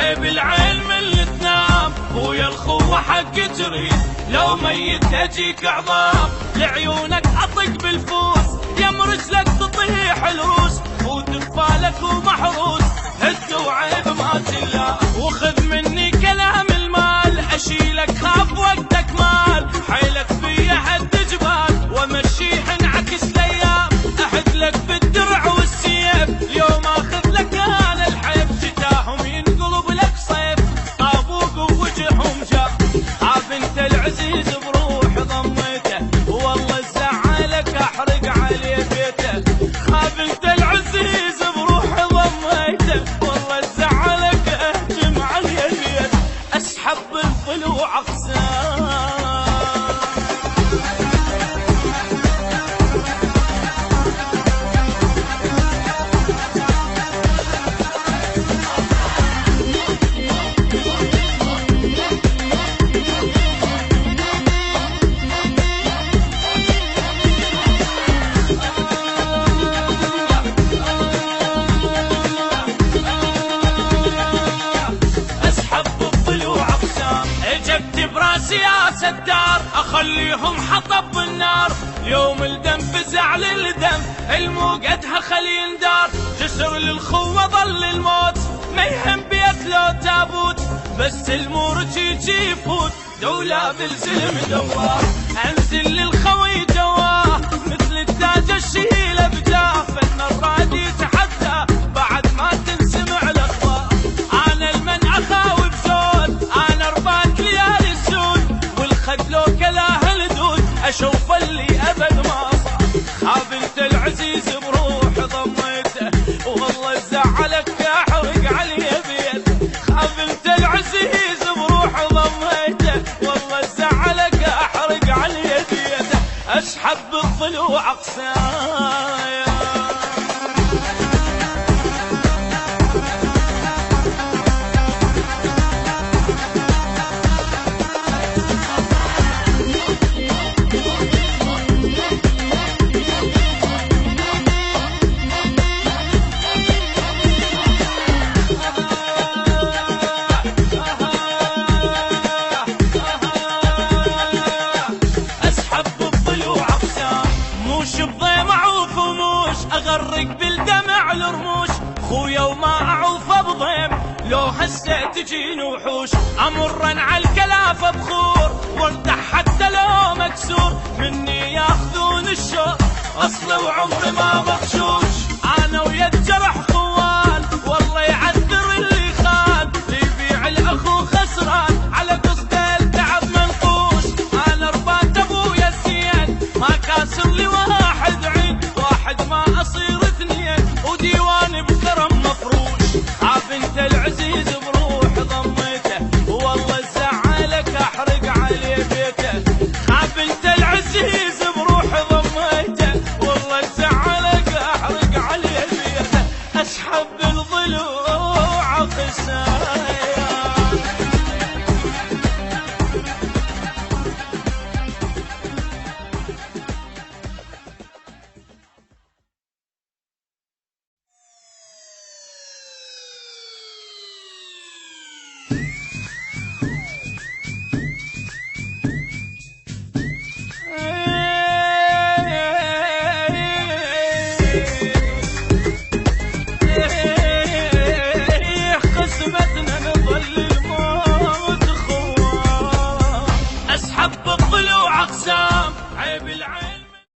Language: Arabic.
عيب العين من اللي تنام، ويا الخوة حق تريد لو ميت تجيك عظام. لعيونك اطق بالفوس يم رجلك تطيح الروس، وتفالك ومحروس هد وعيب ما تلا. وخذ مني كلام المال اشيلك خاف وقتك مال، حيلك فيا حد جبال وامشيه انعكس الايام. احد لك بالدرع والسيف اليوم اخذ لك انا الحيف، شتاهم ينقلب لك صيف طابوق ووجههم جاف. خاف انت العزيز بروح ضميته والله زعلك احرق عليه بيته. خاف انت العزيز بروح ضميته والله زعلك اهجم عليه بيته. اسحب الضلوع اقسام. براسي يا ستار اخليهم حطب بالنار، يوم الدم فزع للدم الموقدها خلي يندار. جسر للخوة ظل الموت ما يهم بيت لو تابوت، بس المورج يجي يفوت دولة بالزلم دوار. انزل للخوي جواه مثل التاج الشيله بجاه، فن الرادي يتحدى بعد ما تنسمع الاخبار. انا المن اخاوي بزود انا رباك ليالي السود، والخد لو كلاه الدود اشوف اللي ابد ما صار. خاف انت العزيز بروح ضميته والله زعلك احرق عليه بيته. خاف انت العزيز بروح ضميته والله زعلك احرق عليه بيته. اسحب الضلوع اقسام. اغرق بالدمع الرموش خويا وما اعوف بضيم، لو هسه تجيني وحوش امرن على الكلافه بخور، وارتاح حتى لو مكسور مني ياخذون الشوق اصل وعمري ما